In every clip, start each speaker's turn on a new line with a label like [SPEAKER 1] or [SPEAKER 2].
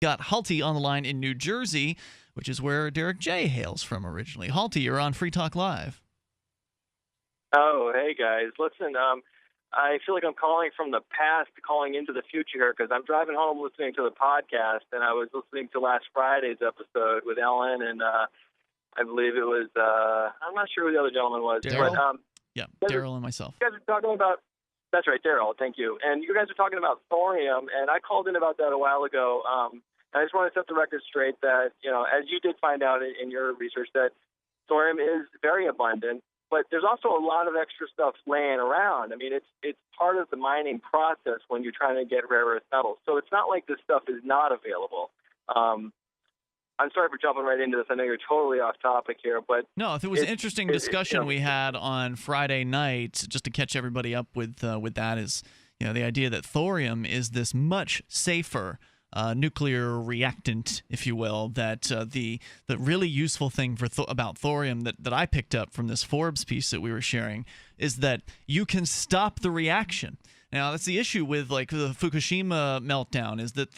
[SPEAKER 1] Got Halty on the line in New Jersey, which is where Derek J. hails from originally. Halty, you're on Free Talk Live.
[SPEAKER 2] Oh, hey guys. Listen, I feel like I'm calling from the past, calling into the future here, because I'm driving home listening to the podcast, and I was listening to last Friday's episode with Ellen, and I believe it was, I'm not sure who the other gentleman was.
[SPEAKER 1] Daryl?
[SPEAKER 2] But,
[SPEAKER 1] Yeah, Daryl and myself.
[SPEAKER 2] You guys are talking about, that's right, Daryl, thank you. And you guys are talking about thorium, and I called in about that a while ago. And I just want to set the record straight that, as you did find out in your research, that thorium is very abundant. But there's also a lot of extra stuff laying around. I mean, it's part of the mining process when you're trying to get rare earth metals. So it's not like this stuff is not available. I'm sorry for jumping right into this. I know you're totally off topic here, but
[SPEAKER 1] no, if it was an interesting discussion we had on Friday night, just to catch everybody up with that is, the idea that thorium is this much safer nuclear reactant, if you will, that the really useful thing about thorium that I picked up from this Forbes piece that we were sharing is that you can stop the reaction. Now, that's the issue with the Fukushima meltdown, is that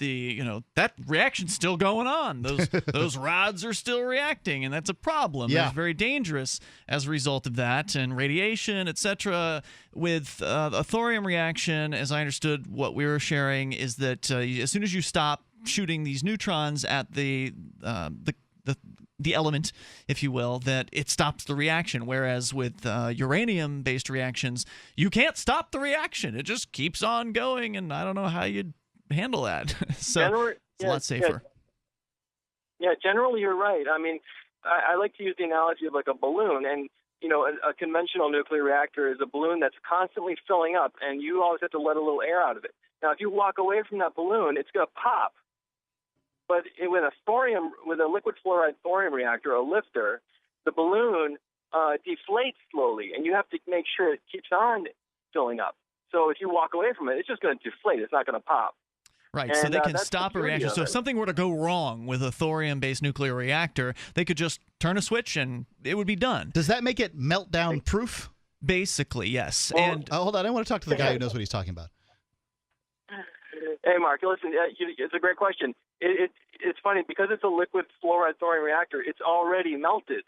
[SPEAKER 1] that reaction's still going on. Those rods are still reacting, and that's a problem.
[SPEAKER 3] Yeah.
[SPEAKER 1] It's very dangerous as a result of that, and radiation, etc. With a thorium reaction, as I understood what we were sharing, is that as soon as you stop shooting these neutrons at the element, if you will, that it stops the reaction. Whereas with uranium-based reactions, you can't stop the reaction. It just keeps on going, and I don't know how you'd handle that. So it's a lot safer.
[SPEAKER 2] Yeah, generally you're right. I mean, I like to use the analogy of like a balloon, and a conventional nuclear reactor is a balloon that's constantly filling up, and you always have to let a little air out of it. Now, if you walk away from that balloon, it's going to pop. But with a liquid fluoride thorium reactor, a lifter, the balloon deflates slowly, and you have to make sure it keeps on filling up. So if you walk away from it, it's just going to deflate. It's not going to pop.
[SPEAKER 1] Right,
[SPEAKER 2] and,
[SPEAKER 1] so they can stop a reaction. So if something were to go wrong with a thorium-based nuclear reactor, they could just turn a switch and it would be done.
[SPEAKER 3] Does that make it meltdown-proof?
[SPEAKER 1] Basically, yes.
[SPEAKER 3] Well,
[SPEAKER 1] and
[SPEAKER 3] hold on. I want to talk to the guy who knows what he's talking about.
[SPEAKER 2] Hey, Mark, listen, it's a great question. It's funny, because it's a liquid fluoride thorium reactor, it's already melted.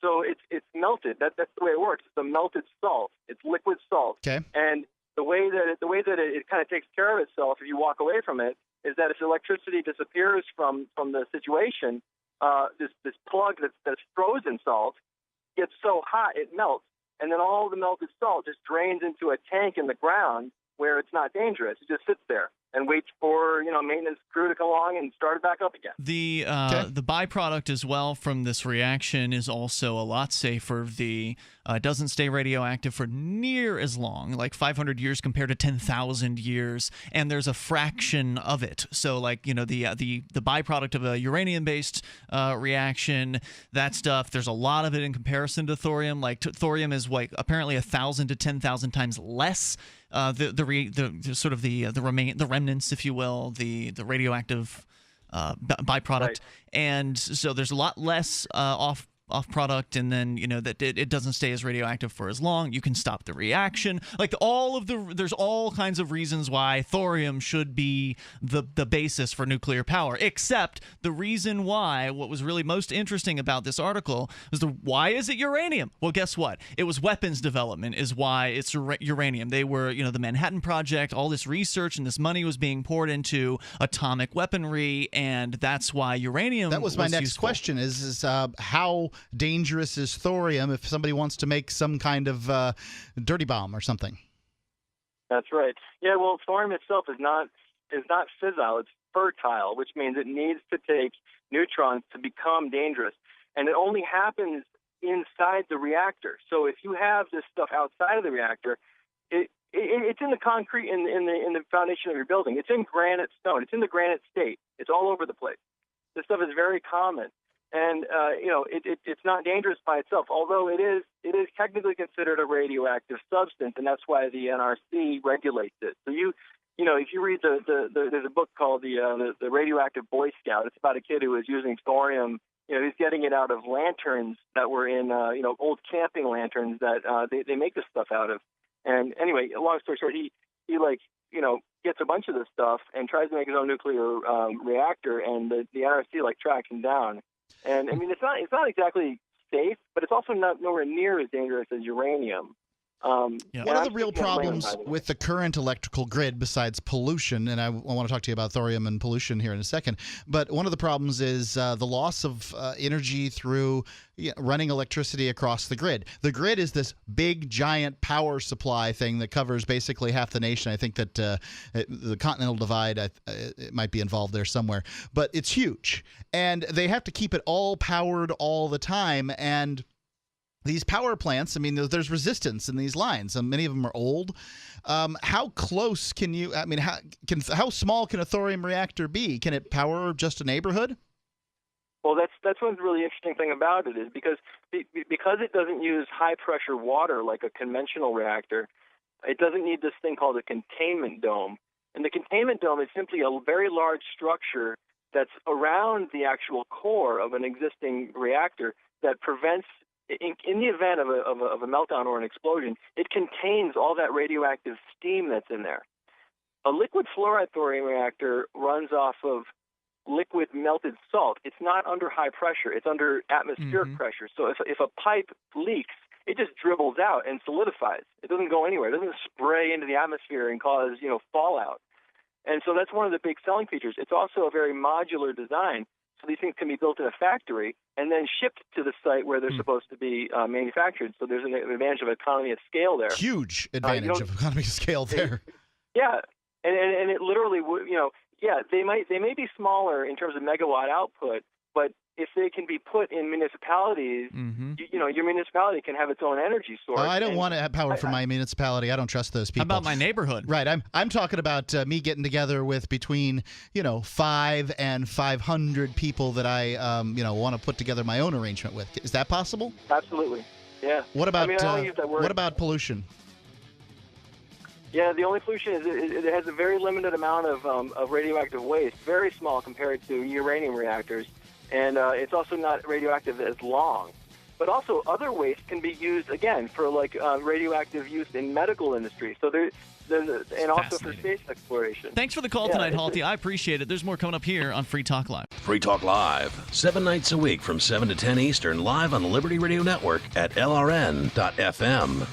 [SPEAKER 2] So it's melted. That's the way it works. It's a melted salt. It's liquid salt.
[SPEAKER 3] Okay.
[SPEAKER 2] And the way that it kind of takes care of itself if you walk away from it is that if electricity disappears from the situation, this plug that's frozen salt gets so hot it melts, and then all the melted salt just drains into a tank in the ground where it's not dangerous. It just sits there and waits for maintenance crew to come along and start it back up again.
[SPEAKER 1] The byproduct as well from this reaction is also a lot safer. It doesn't stay radioactive for near as long, like 500 years compared to 10,000 years, and there's a fraction of it. So the byproduct of a uranium-based reaction, that stuff, there's a lot of it in comparison to thorium. Thorium is apparently 1,000 to 10,000 times less. The remnants, if you will, the radioactive byproduct,
[SPEAKER 2] right.
[SPEAKER 1] And so there's a lot less off product, and then that it doesn't stay as radioactive for as long. You can stop the reaction. There's all kinds of reasons why thorium should be the basis for nuclear power. Except the reason why, what was really most interesting about this article was why is it uranium? Well, guess what? It was weapons development is why it's uranium. They were the Manhattan Project, all this research and this money was being poured into atomic weaponry, and that's why uranium.
[SPEAKER 3] That was my next
[SPEAKER 1] useful.
[SPEAKER 3] question: is how dangerous is thorium if somebody wants to make some kind of dirty bomb or something?
[SPEAKER 2] That's right. Yeah, well, thorium itself is not fissile. It's fertile, which means it needs to take neutrons to become dangerous. And it only happens inside the reactor. So if you have this stuff outside of the reactor, it's in the concrete in the foundation of your building. It's in granite stone. It's in the granite state. It's all over the place. This stuff is very common. And it's not dangerous by itself, although it is technically considered a radioactive substance, and that's why the NRC regulates it. So if you read there's a book called the Radioactive Boy Scout. It's about a kid who was using thorium. He's getting it out of lanterns that were in old camping lanterns that they make this stuff out of. And anyway, long story short, he gets a bunch of this stuff and tries to make his own nuclear reactor, and the NRC tracks him down. And I mean, it's not exactly safe, but it's also nowhere near as dangerous as uranium.
[SPEAKER 3] One of the real problems with the current electrical grid, besides pollution, and I want to talk to you about thorium and pollution here in a second, but one of the problems is the loss of energy through running electricity across the grid. The grid is this big, giant power supply thing that covers basically half the nation. I think that the Continental Divide it might be involved there somewhere, but it's huge, and they have to keep it all powered all the time. And these power plants, I mean, there's resistance in these lines, and many of them are old. How close can you? I mean, how small can a thorium reactor be? Can it power just a neighborhood?
[SPEAKER 2] Well, that's one really interesting thing about it is because it doesn't use high pressure water like a conventional reactor. It doesn't need this thing called a containment dome, and the containment dome is simply a very large structure that's around the actual core of an existing reactor that prevents. In the event of a meltdown or an explosion, it contains all that radioactive steam that's in there. A liquid fluoride thorium reactor runs off of liquid melted salt. It's not under high pressure. It's under atmospheric pressure. So if a pipe leaks, it just dribbles out and solidifies. It doesn't go anywhere. It doesn't spray into the atmosphere and cause fallout. And so that's one of the big selling features. It's also a very modular design. So these things can be built in a factory and then shipped to the site where they're supposed to be manufactured. So there's an advantage of economy of scale there.
[SPEAKER 3] Huge advantage of economy of scale there.
[SPEAKER 2] Yeah, and it literally, they may be smaller in terms of megawatt output, but if they can be put in municipalities, your municipality can have its own energy source.
[SPEAKER 3] I don't want to have power from my municipality. I don't trust those people.
[SPEAKER 1] How about my neighborhood?
[SPEAKER 3] Right. I'm talking about me getting together with between 5 and 500 people that I want to put together my own arrangement with. Is that possible?
[SPEAKER 2] Absolutely. Yeah.
[SPEAKER 3] What about
[SPEAKER 2] I don't use that word.
[SPEAKER 3] What about pollution?
[SPEAKER 2] Yeah, the only pollution is it has a very limited amount of radioactive waste, very small compared to uranium reactors. And it's also not radioactive as long. But also other waste can be used, again, for radioactive use in medical industry. So and also for space exploration.
[SPEAKER 1] Thanks for the call tonight, Halty. I appreciate it. There's more coming up here on Free Talk Live.
[SPEAKER 4] Free Talk Live, 7 nights a week from 7 to 10 Eastern, live on the Liberty Radio Network at LRN.FM.